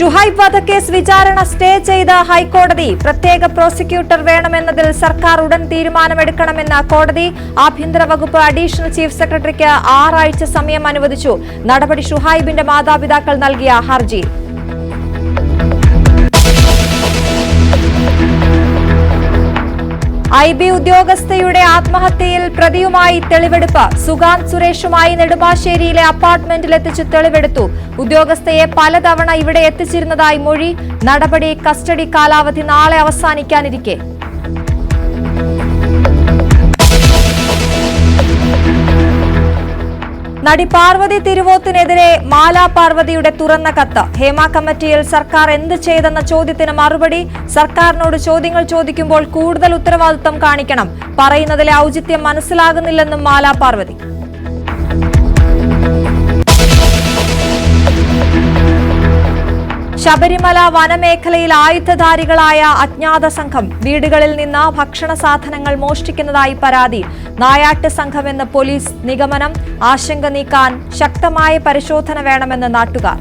ഷുഹൈബ് വധക്കേസ് വിചാരണ സ്റ്റേ ചെയ്ത ഹൈക്കോടതി. പ്രത്യേക പ്രോസിക്യൂട്ടർ വേണമെന്നതിൽ സർക്കാർ ഉടൻ തീരുമാനമെടുക്കണമെന്ന കോടതി. ആഭ്യന്തര വകുപ്പ് അഡീഷണൽ ചീഫ് സെക്രട്ടറിക്ക് 6 ആഴ്ച സമയം അനുവദിച്ചു. നടപടി ഷുഹൈബിന്റെ മാതാപിതാക്കൾ നൽകിയ ഹർജിയിൽ. IB ഉദ്യോഗസ്ഥയുടെ ആത്മഹത്യയിൽ പ്രതിയുമായി തെളിവെടുപ്പ്. സുഗാന്ത് സുരേഷുമായി നെടുമ്പാശ്ശേരിയിലെ അപ്പാർട്ട്മെന്റിലെത്തിച്ച് തെളിവെടുത്തു. ഉദ്യോഗസ്ഥയെ പലതവണ ഇവിടെ എത്തിച്ചിരുന്നതായി മൊഴി. നടപടി കസ്റ്റഡി കാലാവധി നാളെ അവസാനിക്കാനിരിക്കെ. നടി പാർവതി തിരുവോത്തിനെതിരെ മാലാ പാർവതിയുടെ തുറന്ന കത്ത്. ഹേമ കമ്മിറ്റിയിൽ സർക്കാർ എന്ത് ചെയ്തെന്ന ചോദ്യത്തിന് മറുപടി. സർക്കാരിനോട് ചോദ്യങ്ങൾ ചോദിക്കുമ്പോൾ കൂടുതൽ ഉത്തരവാദിത്തം കാണിക്കണം. പറയുന്നതിലെ ഔചിത്യം മനസ്സിലാകുന്നില്ലെന്നും മാലാ പാർവതി. ശബരിമല വനമേഖലയിൽ ആയുധധാരികളായ അജ്ഞാത സംഘം. വീടുകളിൽ നിന്ന് ഭക്ഷണ സാധനങ്ങൾ മോഷ്ടിക്കുന്നതായി പരാതി. നായാട്ട് സംഘമെന്ന് പോലീസ് നിഗമനം. ആശങ്ക നീക്കാൻ ശക്തമായ പരിശോധന വേണമെന്ന് നാട്ടുകാർ.